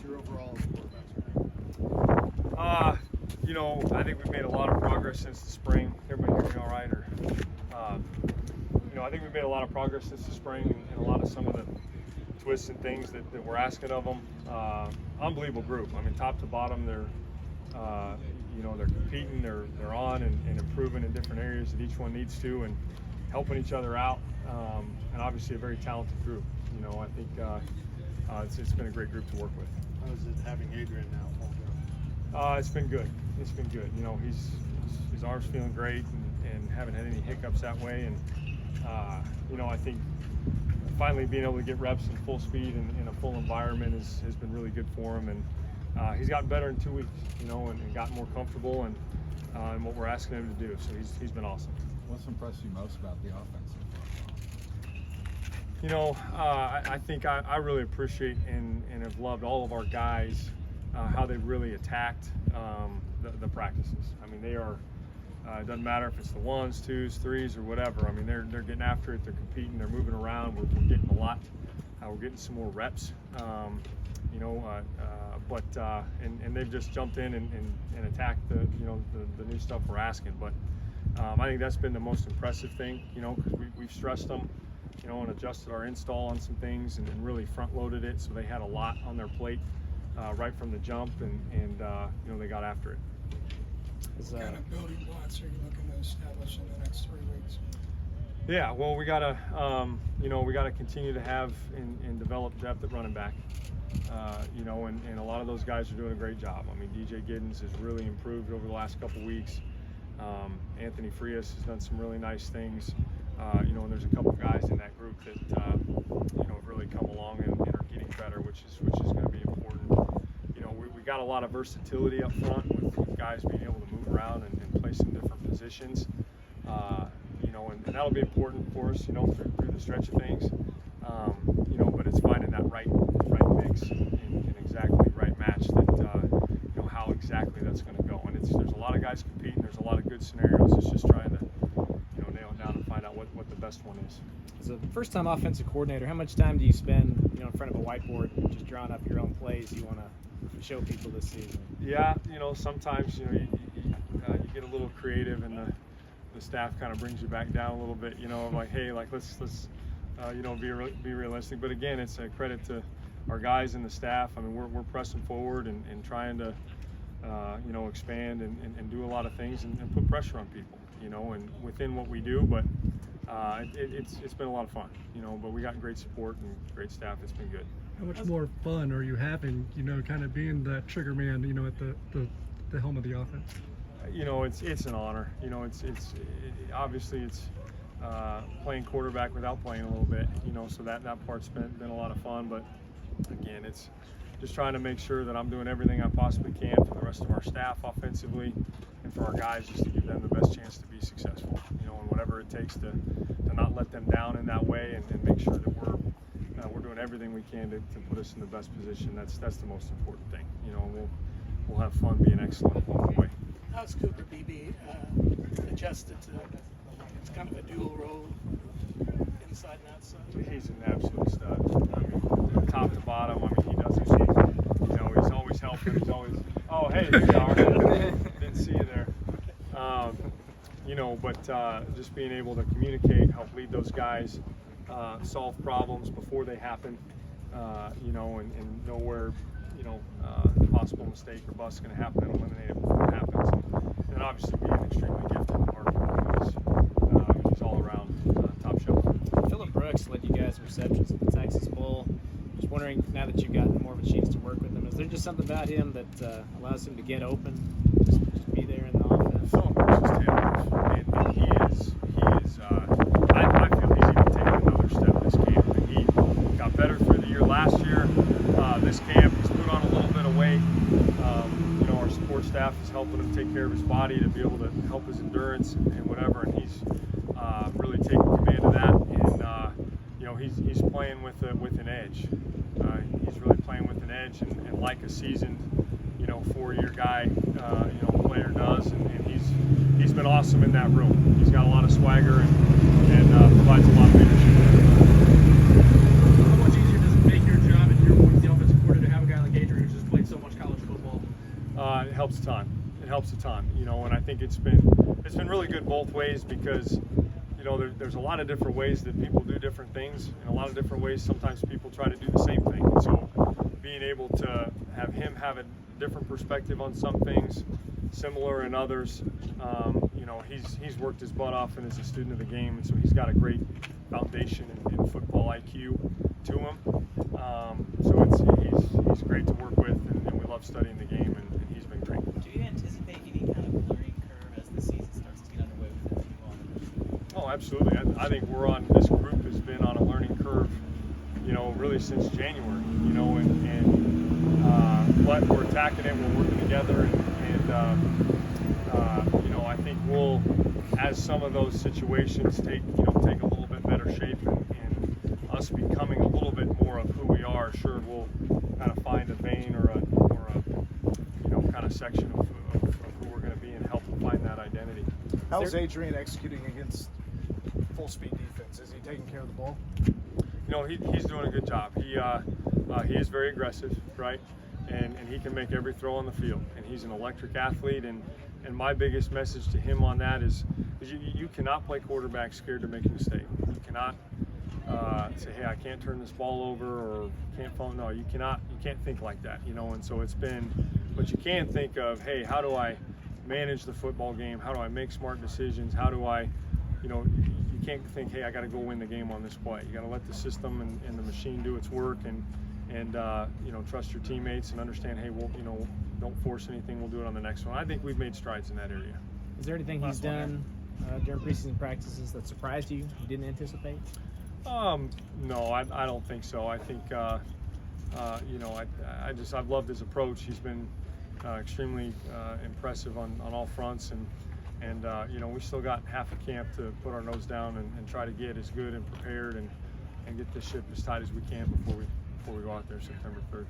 your overall quarterback? You know, I think we've made a lot of progress since the spring. Everybody hear me all right? Or, you know, I think we've made a lot of progress since the spring, and a lot of some of the twists and things that we're asking of them. Unbelievable group. I mean, top to bottom, they're you know, they're competing, they're on and improving in different areas that each one needs to, and helping each other out. And obviously a very talented group. You know, I think it's been a great group to work with. How is it having Adrian now? It's been good. It's been good. You know, his arm's feeling great, and haven't had any hiccups that way. And you know, I think finally being able to get reps in full speed and in a full environment has been really good for him. And he's gotten better in 2 weeks. You know, and gotten more comfortable and what we're asking him to do. So he's been awesome. What's impressed you most about the offense so far? You know, I think I really appreciate and have loved all of our guys. How they really attacked the practices. I mean, they are. It doesn't matter if it's the ones, twos, threes, or whatever. I mean, they're getting after it. They're competing. They're moving around. We're getting a lot. We're getting some more reps. You know, and they've just jumped in and attacked the new stuff we're asking. But I think that's been the most impressive thing. You know, because we've stressed them. You know, and adjusted our install on some things and really front loaded it, so they had a lot on their plate. Right from the jump, and you know, they got after it. What kind of building blocks are you looking to establish in the next 3 weeks? Yeah, well, we gotta you know, we gotta continue to have and develop depth at running back. You know, and a lot of those guys are doing a great job. I mean, DJ Giddens has really improved over the last couple weeks. Anthony Frias has done some really nice things. You know, and there's a couple guys in that group that you know, have really come along and are getting better, which is going to be important. You know, we got a lot of versatility up front with guys being able to move around and play some different positions. You know, and that'll be important for us. You know, through the stretch of things. You know, but it's finding that right mix and exactly right match that you know, how exactly that's going to go. And there's a lot of guys competing. There's a lot of good scenarios. It's just trying to nail it down and find out what the best one is. As a first-time offensive coordinator, how much time do you spend, you know, in front of a whiteboard just drawing up your own plays you want to show people this season? Yeah, you know, sometimes you know you get a little creative, and the staff kind of brings you back down a little bit. You know, like, hey, like let's you know, be realistic. But again, it's a credit to our guys and the staff. I mean, we're pressing forward and trying to you know, expand and do a lot of things and put pressure on people. You know, and within what we do, but it's been a lot of fun, you know, but we got great support and great staff. It's been good. How much more fun are you having, you know, kind of being that trigger man, you know, at the helm of the offense? You know, it's an honor. You know, obviously it's playing quarterback without playing a little bit, you know, so that part's been a lot of fun. But again, it's just trying to make sure that I'm doing everything I possibly can for the rest of our staff offensively, and for our guys, just to give them the best chance to be successful, you know, and whatever it takes to not let them down in that way, and make sure that we're doing everything we can to put us in the best position. That's the most important thing, you know. We'll have fun being excellent along the way. How's Cooper Beebe adjusted to it's kind of a dual role, inside and outside? He's an absolute stud. I mean, top to bottom. I mean, he does his thing. You know, he's always helping. He's always. Oh, hey, there you are. Didn't see you there. You know, but just being able to communicate, help lead those guys, solve problems before they happen, you know, and know where, you know, the possible mistake or bust is going to happen and eliminate it before it happens. And obviously being extremely gifted in part. He's all around top shelf. Phillip Brooks led you guys in receptions at the Texas Bowl. Just wondering, now that you've gotten more of a chance to work with him, is there just something about him that allows him to get open, just be there in the offense? Phillip Brooks is talented, and he is. I feel he's even taken another step this camp. And he got better through the year last year. This camp, he's put on a little bit of weight. You know, our support staff is helping him take care of his body to be able to help his endurance and whatever. And he's really taken command of that. And you know, he's playing with an edge. He's really playing with an edge, and like a seasoned, you know, 4-year guy, you know, player does, and he's been awesome in that room. He's got a lot of swagger and provides a lot of leadership. How much easier does it make your job if you're the offensive coordinator to have a guy like Adrian who's just helps a ton. It helps a ton, you know, and I think it's been really good both ways because, you know, there's a lot of different ways that people do different things, and a lot of different ways sometimes people try to do the same thing. And so being able to have him have a different perspective on some things, similar in others, you know, he's worked his butt off and is a student of the game, and so he's got a great foundation in football IQ to him. So he's great to work with, and we love studying the game, and he's been great. Do you anticipate any kind of learning curve as the season starts to get underway with the new offense? Oh, absolutely. I think this group has been on a learning curve, you know, really since January, you know, but we're attacking it, we're working together, and you know, I think we'll, as some of those situations take a little bit better shape and us becoming a little bit more of who we are, sure, we'll kind of find a vein or a you know, kind of section of who we're going to be and help them find that identity. How's Adrian executing against full speed defense? Is he taking care of the ball? You know, he's doing a good job. He is very aggressive, right? And he can make every throw on the field. And he's an electric athlete. And my biggest message to him on that is you cannot play quarterback scared to make a mistake. You cannot say, hey, I can't turn this ball over or can't phone. No, you can't think like that, you know. And so it's been, but you can think of, hey, how do I manage the football game? How do I make smart decisions? How do I, you know, you can't think, hey, I got to go win the game on this play. You got to let the system and the machine do its work, and you know, trust your teammates and understand, hey, we'll, you know, don't force anything. We'll do it on the next one. I think we've made strides in that area. Is there anything he's done during preseason practices that surprised you didn't anticipate? No, I don't think so. I think you know, I've loved his approach. He's been extremely impressive on all fronts, and you know, we still got half a camp to put our nose down and try to get as good and prepared and get this ship as tight as we can before we go out there September 3rd.